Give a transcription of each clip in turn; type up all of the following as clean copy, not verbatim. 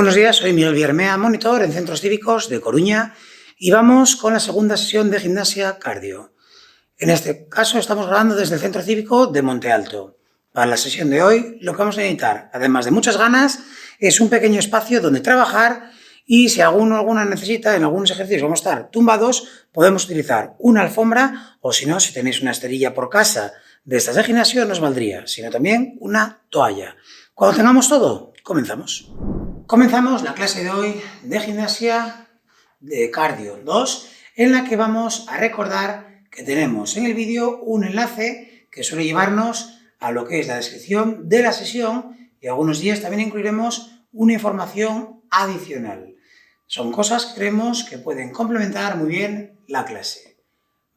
Buenos días, soy Miguel Villarmea, monitor en Centros Cívicos de Coruña y vamos con la segunda sesión de gimnasia cardio. En este caso estamos grabando desde el Centro Cívico de Monte Alto. Para la sesión de hoy lo que vamos a necesitar, además de muchas ganas, es un pequeño espacio donde trabajar y si alguno o alguna necesita, en algunos ejercicios vamos a estar tumbados, podemos utilizar una alfombra o si no, si tenéis una esterilla por casa de estas de gimnasio nos valdría, sino también una toalla. Cuando tengamos todo, comenzamos. Comenzamos la clase de hoy de gimnasia de cardio 2, en la que vamos a recordar que tenemos en el vídeo un enlace que suele llevarnos a lo que es la descripción de la sesión y algunos días también incluiremos una información adicional. Son cosas que creemos que pueden complementar muy bien la clase.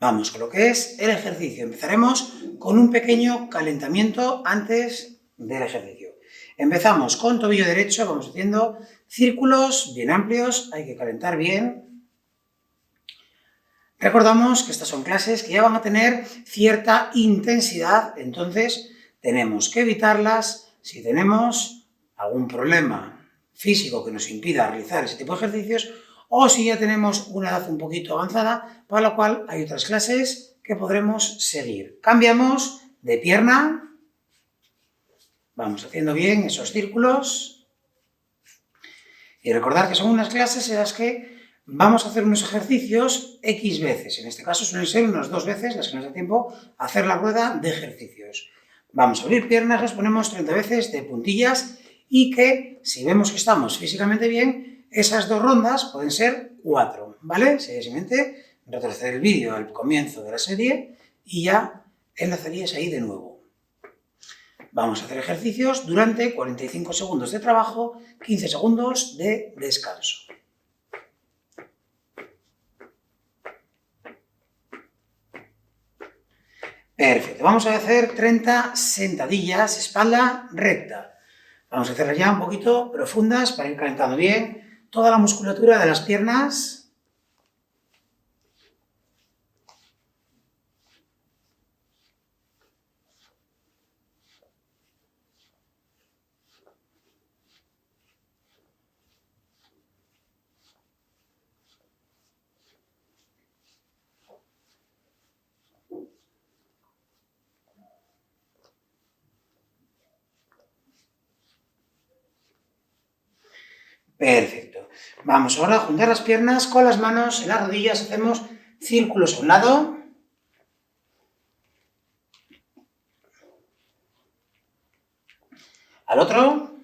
Vamos con lo que es el ejercicio. Empezaremos con un pequeño calentamiento antes del ejercicio. Empezamos con tobillo derecho, vamos haciendo círculos bien amplios, hay que calentar bien. Recordamos que estas son clases que ya van a tener cierta intensidad, entonces tenemos que evitarlas si tenemos algún problema físico que nos impida realizar ese tipo de ejercicios o si ya tenemos una edad un poquito avanzada, para lo cual hay otras clases que podremos seguir. Cambiamos de pierna. Vamos haciendo bien esos círculos y recordar que son unas clases en las que vamos a hacer unos ejercicios X veces. En este caso suelen ser unas 2 veces las que nos da tiempo a hacer la rueda de ejercicios. Vamos a abrir piernas, los ponemos 30 veces de puntillas y que si vemos que estamos físicamente bien, esas 2 rondas pueden ser 4, ¿vale? Simplemente retroceder el vídeo al comienzo de la serie y ya enlazarías ahí de nuevo. Vamos a hacer ejercicios durante 45 segundos de trabajo, 15 segundos de descanso. Perfecto, vamos a hacer 30 sentadillas, espalda recta. Vamos a hacerlas ya un poquito profundas para ir calentando bien toda la musculatura de las piernas. Perfecto. Vamos ahora a juntar las piernas con las manos en las rodillas, hacemos círculos a un lado. Al otro.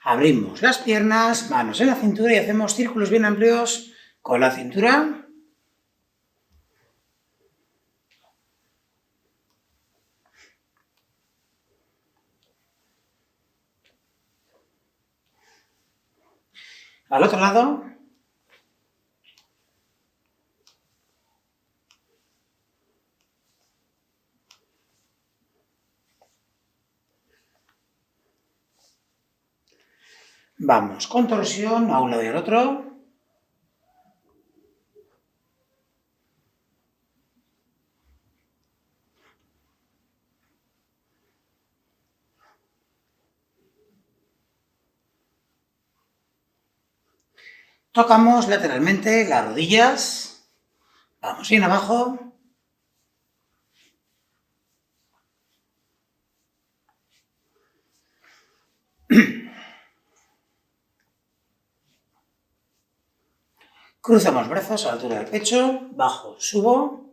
Abrimos las piernas, manos en la cintura y hacemos círculos bien amplios con la cintura. Al otro lado. Vamos con torsión a un lado y al otro. Tocamos lateralmente las rodillas. Vamos bien abajo. Cruzamos brazos a la altura del pecho, bajo, subo.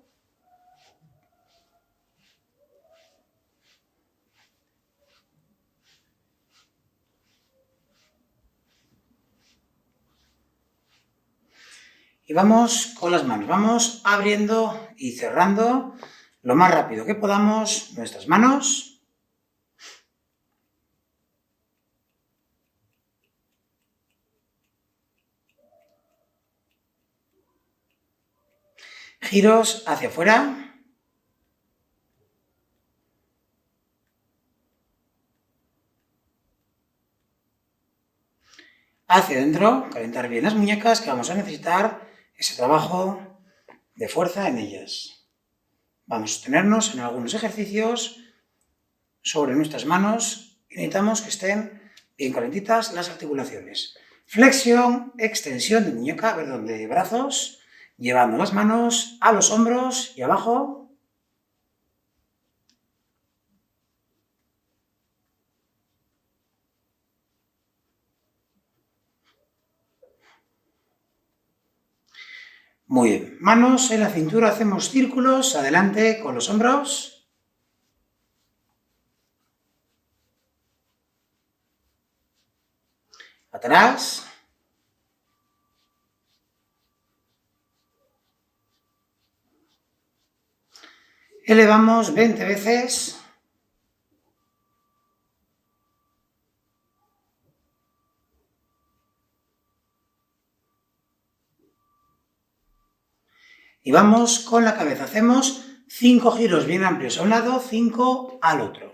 Y vamos con las manos, vamos abriendo y cerrando lo más rápido que podamos nuestras manos. Giros hacia afuera. Hacia adentro, calentar bien las muñecas que vamos a necesitar ese trabajo de fuerza en ellas. Vamos a sostenernos en algunos ejercicios sobre nuestras manos y necesitamos que estén bien calentitas las articulaciones. Flexión, extensión de muñeca, perdón, de brazos, llevando las manos a los hombros y abajo. Muy bien, manos en la cintura, hacemos círculos, adelante con los hombros. Atrás. Elevamos 20 veces. Y vamos con la cabeza. Hacemos 5 giros bien amplios a un lado, 5 al otro.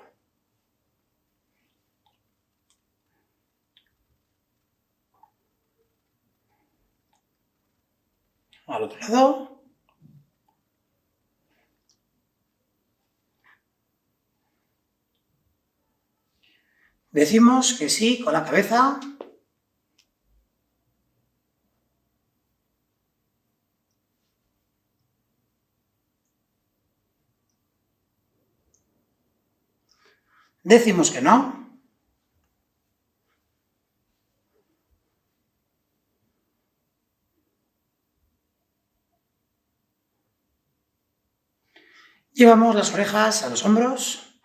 Al otro lado. Decimos que sí con la cabeza. Decimos que no. Llevamos las orejas a los hombros.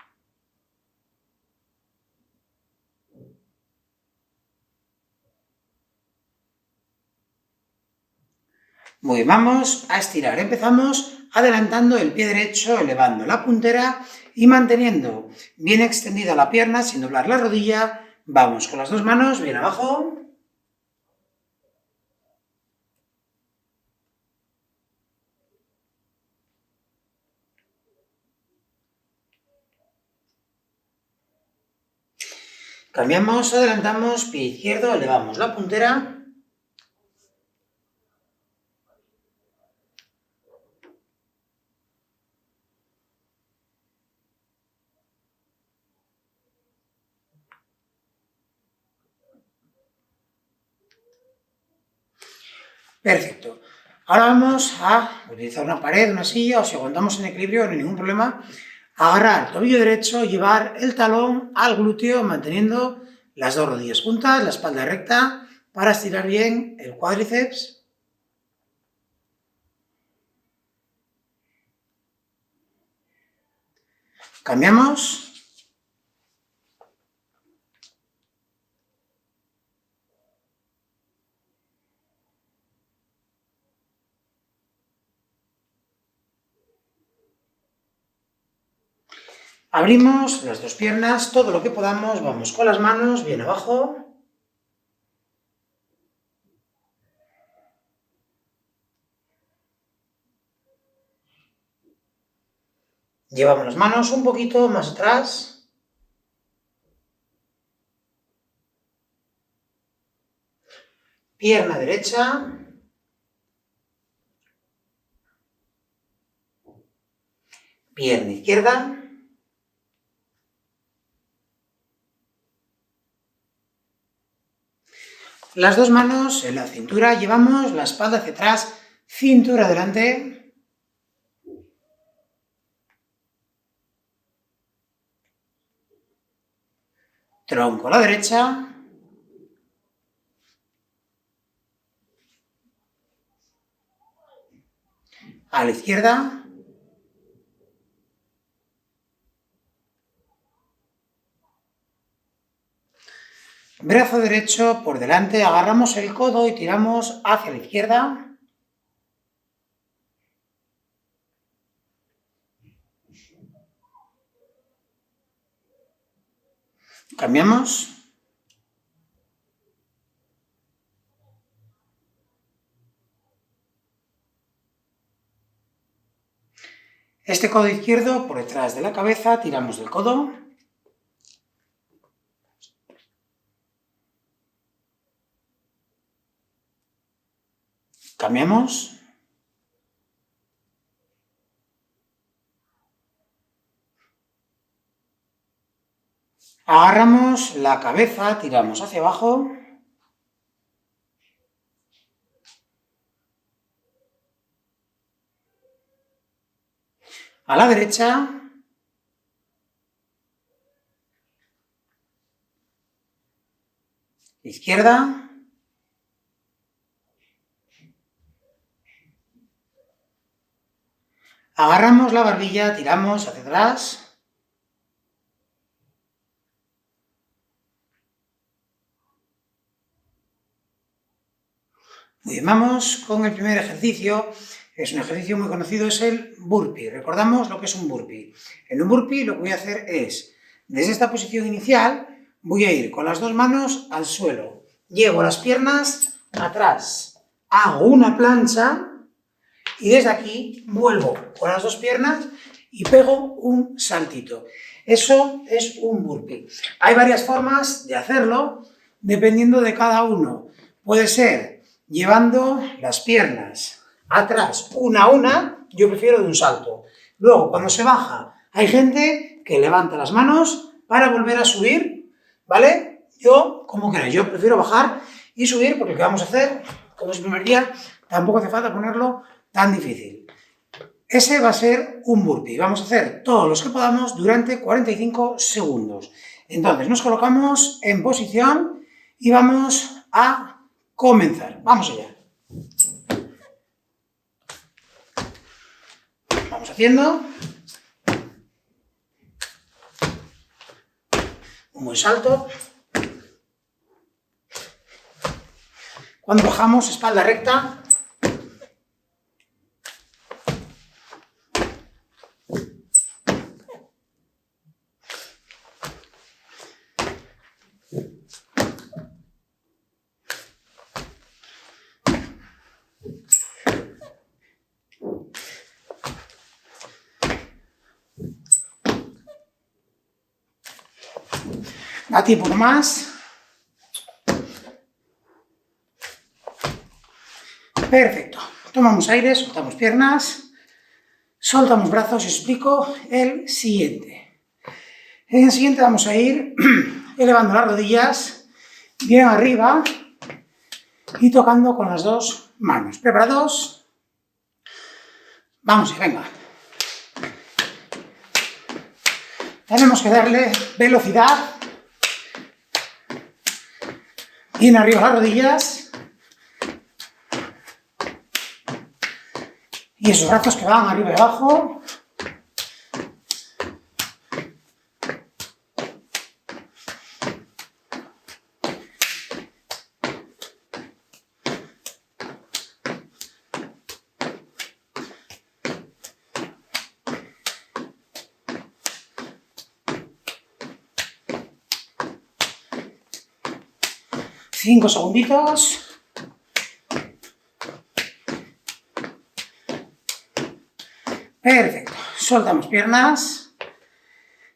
Muy bien, vamos a estirar. Empezamos adelantando el pie derecho, elevando la puntera y manteniendo bien extendida la pierna sin doblar la rodilla. Vamos con las dos manos bien abajo. Cambiamos, adelantamos, pie izquierdo, elevamos la puntera. Perfecto. Ahora vamos a utilizar una pared, una silla, o si aguantamos en equilibrio, no hay ningún problema. Agarrar el tobillo derecho, llevar el talón al glúteo, manteniendo las dos rodillas juntas, la espalda recta, para estirar bien el cuádriceps. Cambiamos. Abrimos las dos piernas, todo lo que podamos, vamos con las manos bien abajo. Llevamos las manos un poquito más atrás. Pierna derecha. Pierna izquierda. Las dos manos en la cintura, llevamos la espalda hacia atrás, cintura adelante. Tronco a la derecha. A la izquierda. Brazo derecho por delante, agarramos el codo y tiramos hacia la izquierda. Cambiamos. Este codo izquierdo por detrás de la cabeza, tiramos del codo. Cambiamos. Agarramos la cabeza, tiramos hacia abajo. A la derecha. Izquierda. Agarramos la barbilla, tiramos hacia atrás. Muy bien, vamos con el primer ejercicio. Es un ejercicio muy conocido, es el burpee. Recordamos lo que es un burpee. En un burpee lo que voy a hacer es, desde esta posición inicial, voy a ir con las dos manos al suelo. Llevo las piernas atrás, hago una plancha y desde aquí vuelvo con las dos piernas y pego un saltito. Eso es un burpee. Hay varias formas de hacerlo dependiendo de cada uno. Puede ser llevando las piernas atrás una a una, yo prefiero de un salto. Luego, cuando se baja, hay gente que levanta las manos para volver a subir, ¿vale? Yo, como queráis, yo prefiero bajar y subir porque lo que vamos a hacer, como es el primer día, tampoco hace falta ponerlo tan difícil. Ese va a ser un burpee. Vamos a hacer todos los que podamos durante 45 segundos. Entonces, nos colocamos en posición y vamos a comenzar. Vamos allá. Vamos haciendo un buen salto. Cuando bajamos, espalda recta. Da tiempo más. Perfecto. Tomamos aire, soltamos piernas, soltamos brazos y os explico el siguiente. En el siguiente vamos a ir elevando las rodillas bien arriba y tocando con las dos manos. ¿Preparados? Vamos, venga. Tenemos que darle velocidad. Bien arriba las rodillas. Y esos brazos que van arriba y abajo. Cinco segunditos. Perfecto. Soltamos piernas.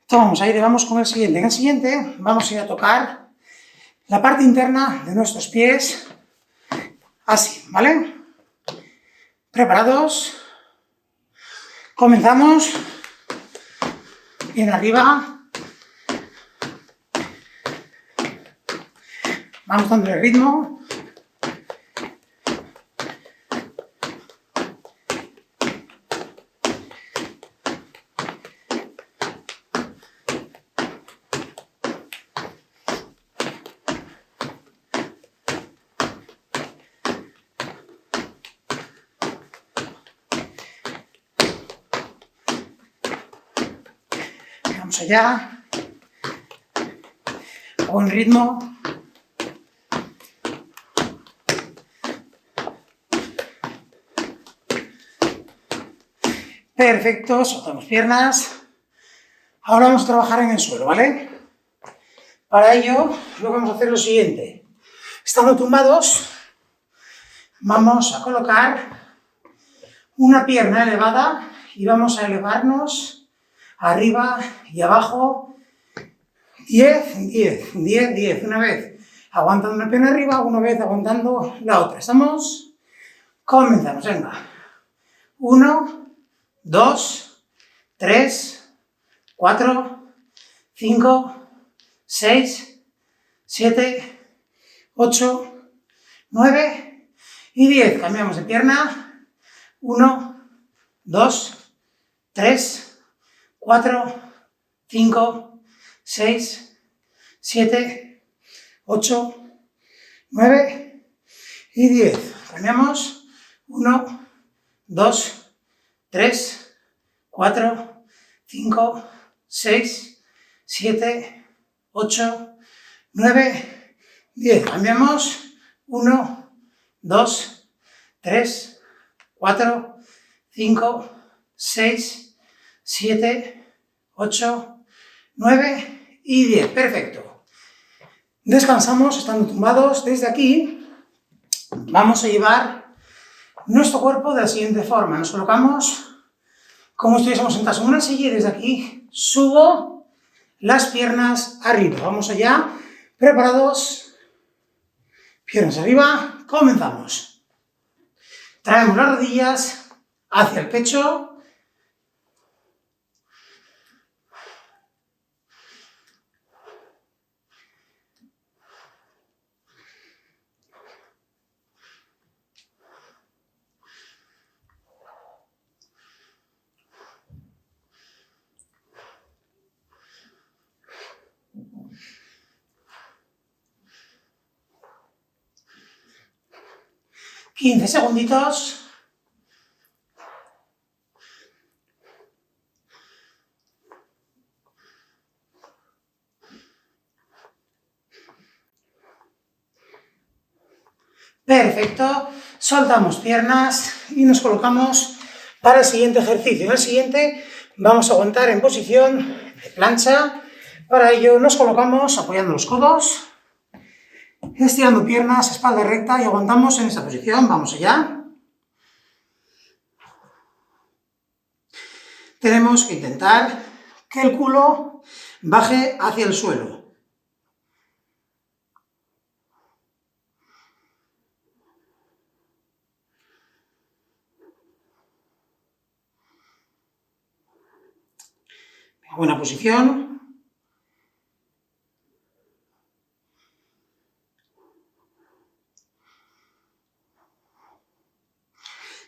Tomamos aire, vamos con el siguiente. En el siguiente vamos a ir a tocar la parte interna de nuestros pies. Así, ¿vale? ¿Preparados? Comenzamos. Bien arriba. Vamos dando el ritmo. Vamos allá. Buen ritmo. Perfecto, soltamos piernas. Ahora vamos a trabajar en el suelo, ¿vale? Para ello, lo que vamos a hacer es lo siguiente. Estando tumbados, vamos a colocar una pierna elevada y vamos a elevarnos arriba y abajo. 10, 10, 10, 10. Una vez aguantando una pierna arriba, una vez aguantando la otra. ¿Estamos? Comenzamos, venga. 1, 2, 3, 4, 5, 6, 7, 8, 9 y 10. Cambiamos de pierna. 1, 2, 3, 4, 5, 6, 7, 8, 9 y 10. Cambiamos. 1, 2, 3, 4, 5, 6, 7, 8, 9, 10. Cambiamos. 1, 2, 3, 4, 5, 6, 7, 8, 9 y 10. Perfecto. Descansamos estando tumbados. Desde aquí vamos a llevar nuestro cuerpo de la siguiente forma. Nos colocamos como si estuviésemos sentados en una silla y desde aquí subo las piernas arriba. Vamos allá. ¿Preparados? Piernas arriba. Comenzamos. Traemos las rodillas hacia el pecho. $15 segunditos. Perfecto. Soltamos piernas y nos colocamos para el siguiente ejercicio. En el siguiente vamos a aguantar en posición de plancha. Para ello nos colocamos apoyando los codos, estirando piernas, espalda recta y aguantamos en esta posición. Vamos allá. Tenemos que intentar que el culo baje hacia el suelo. Buena posición.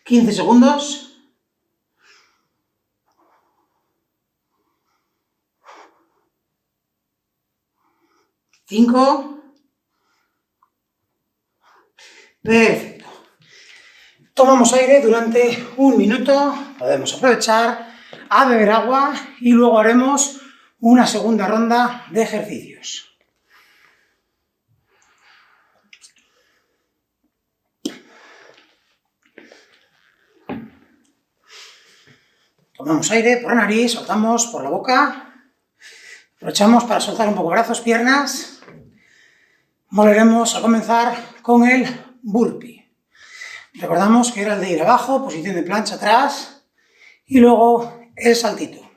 $15 segundos. $5. Perfecto. Tomamos aire durante 1 minuto. Podemos aprovechar a beber agua y luego haremos una segunda ronda de ejercicios. Tomamos aire por la nariz, soltamos por la boca. Aprovechamos para soltar un poco brazos, piernas. Volveremos a comenzar con el burpee. Recordamos que era el de ir abajo, posición de plancha atrás y luego el saltito.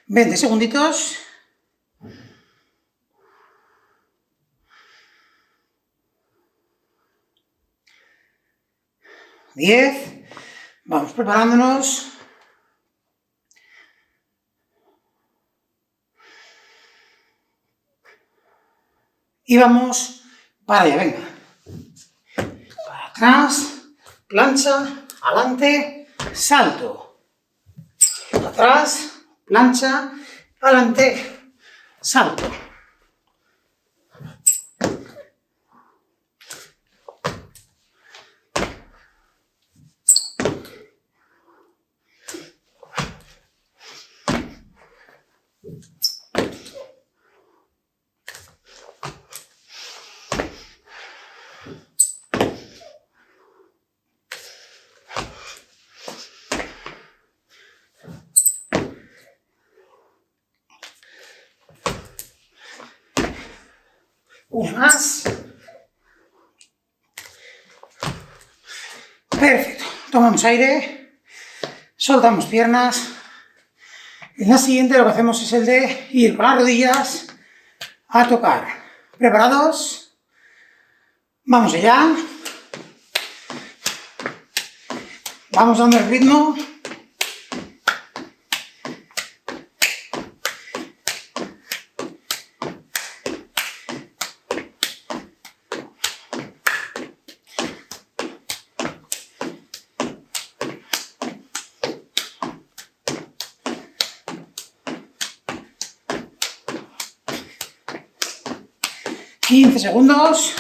20 segunditos. 10. Vamos preparándonos. Y vamos para allá, venga. Para atrás, plancha, adelante, salto. Atrás, plancha, adelante, salto. Una más. Perfecto. Tomamos aire. Soltamos piernas. En la siguiente lo que hacemos es el de ir con las rodillas a tocar. ¿Preparados? Vamos allá. Vamos dando el ritmo. 15 segundos.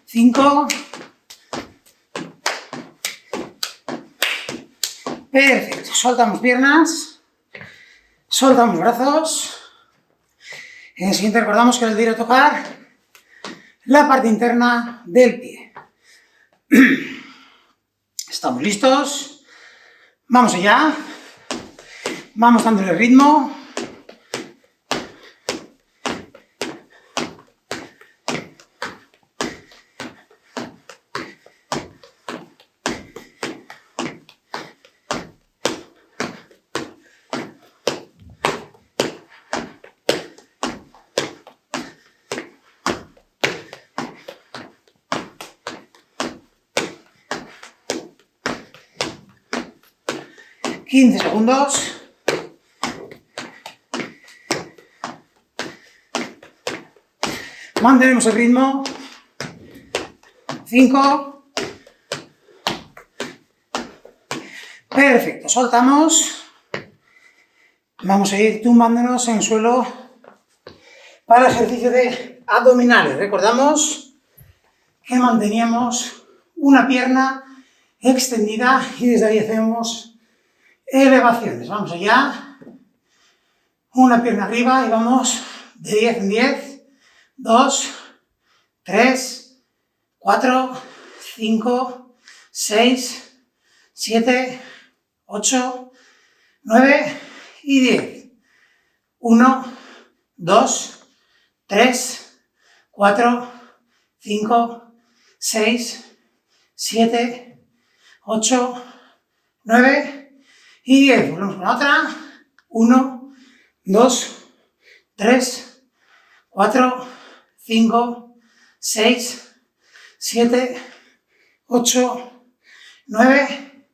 Cinco. Perfecto. Soltamos piernas. Soltamos brazos. En el siguiente recordamos que el dedo tocar la parte interna del pie. Estamos listos. Vamos allá. Vamos dándole ritmo. $15 segundos. Mantenemos el ritmo. 5. Perfecto, soltamos. Vamos a ir tumbándonos en el suelo para el ejercicio de abdominales. Recordamos que manteníamos una pierna extendida y desde ahí hacemos elevaciones. Vamos allá. Una pierna arriba y vamos de 10 en 10. 2, 3, 4, 5, 6, 7, 8, 9 y 10. 1, 2, 3, 4, 5, 6, 7, 8, 9 y 10. Volvemos con la otra. 1, 2, 3, 4, 5, 6, 7, 8, 9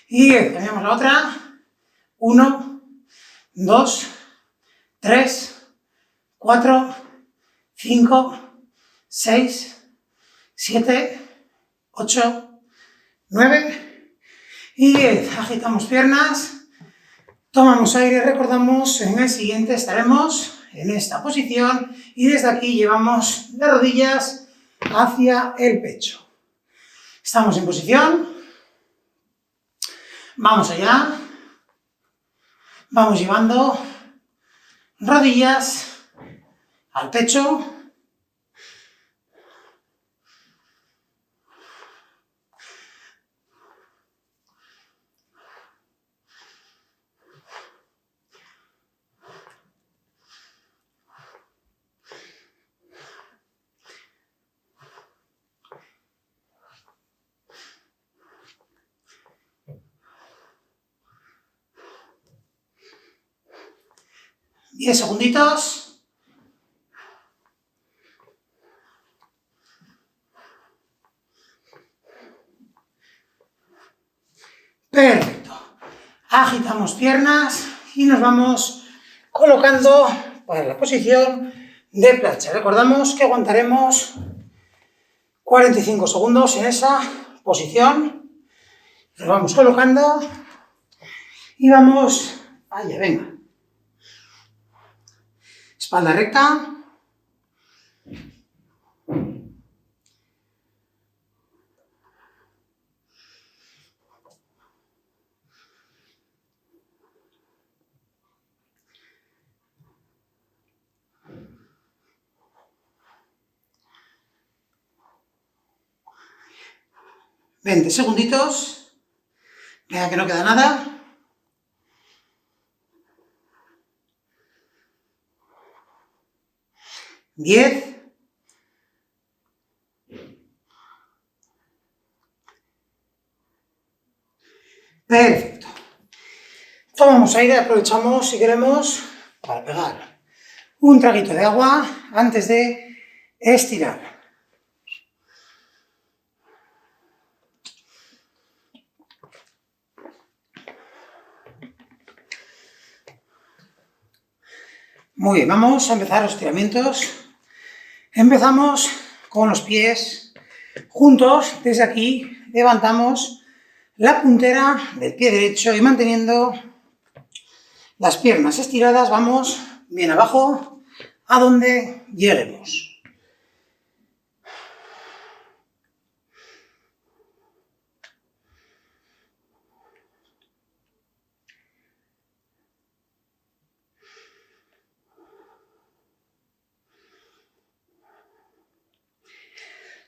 y 10. Cambiamos la otra. 1, 2, 3, 4, 5, 6, 7, 8, 9 y 10. Agitamos piernas. Tomamos aire, recordamos, en el siguiente estaremos en esta posición y desde aquí llevamos las rodillas hacia el pecho. Estamos en posición. Vamos allá. Vamos llevando rodillas al pecho. Diez segunditos. Perfecto. Agitamos piernas y nos vamos colocando para la posición de plancha. Recordamos que aguantaremos 45 segundos en esa posición. Nos vamos colocando y vamos allá, venga. Espalda recta. $20 segunditos. Venga, que no queda nada. 10. Perfecto. Tomamos aire, aprovechamos si queremos para pegar un traguito de agua antes de estirar. Muy bien, vamos a empezar los estiramientos. Empezamos con los pies juntos. Desde aquí levantamos la puntera del pie derecho y manteniendo las piernas estiradas vamos bien abajo a donde lleguemos.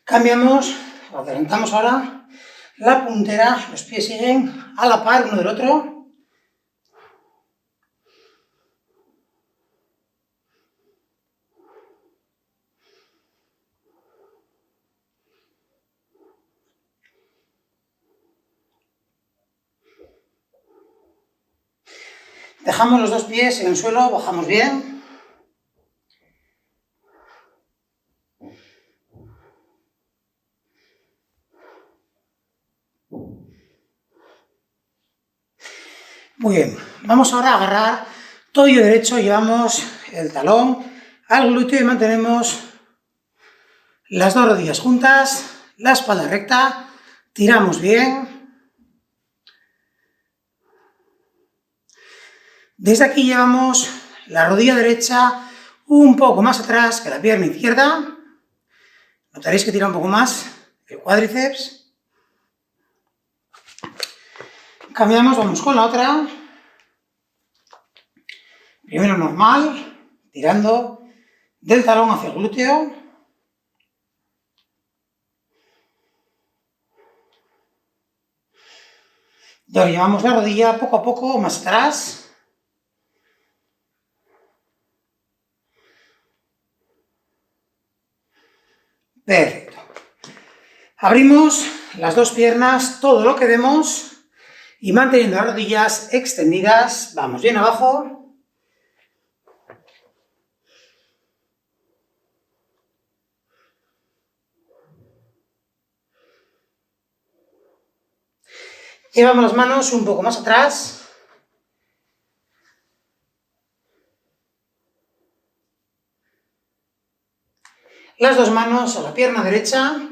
Cambiamos, adelantamos ahora la puntera, los pies siguen a la par uno del otro. Dejamos los dos pies en el suelo, bajamos bien. Muy bien, vamos ahora a agarrar tobillo derecho, llevamos el talón al glúteo y mantenemos las dos rodillas juntas, la espalda recta, tiramos bien. Desde aquí llevamos la rodilla derecha un poco más atrás que la pierna izquierda. Notaréis que tira un poco más el cuádriceps. Cambiamos, vamos con la otra. Primero normal, tirando del talón hacia el glúteo. Y ahora llevamos la rodilla poco a poco más atrás. Perfecto. Abrimos las dos piernas todo lo que demos. Y manteniendo las rodillas extendidas, vamos bien abajo. Llevamos las manos un poco más atrás. Las dos manos a la pierna derecha.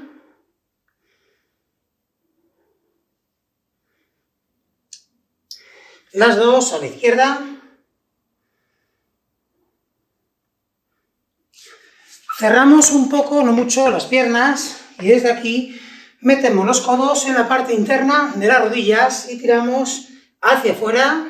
Las dos a la izquierda. Cerramos un poco, no mucho, las piernas y desde aquí metemos los codos en la parte interna de las rodillas y tiramos hacia afuera.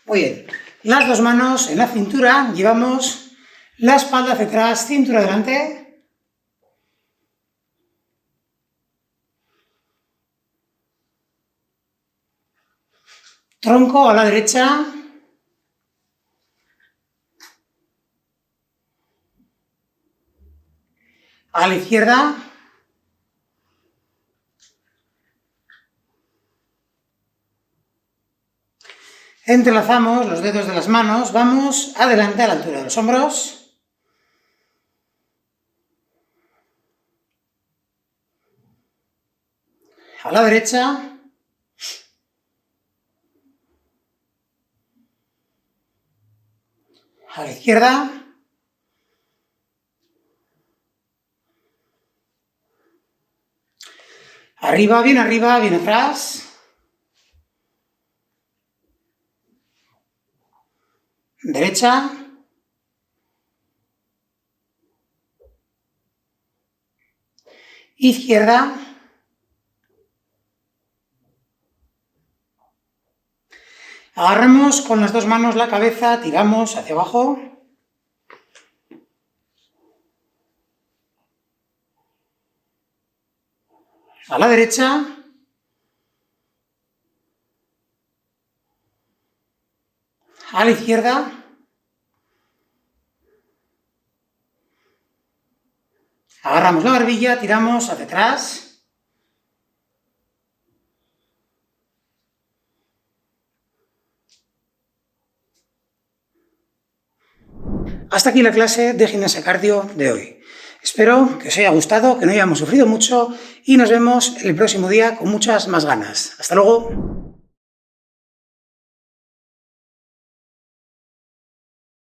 Muy bien, las dos manos en la cintura, llevamos la espalda hacia atrás, cintura adelante. Tronco a la derecha. A la izquierda. Entrelazamos los dedos de las manos, vamos adelante a la altura de los hombros. A la derecha. A la izquierda. Arriba, bien atrás. Derecha. Izquierda. Agarramos con las dos manos la cabeza, tiramos hacia abajo. A la derecha. A la izquierda. Agarramos la barbilla, tiramos hacia atrás. Hasta aquí la clase de gimnasia cardio de hoy. Espero que os haya gustado, que no hayamos sufrido mucho y nos vemos el próximo día con muchas más ganas. ¡Hasta luego!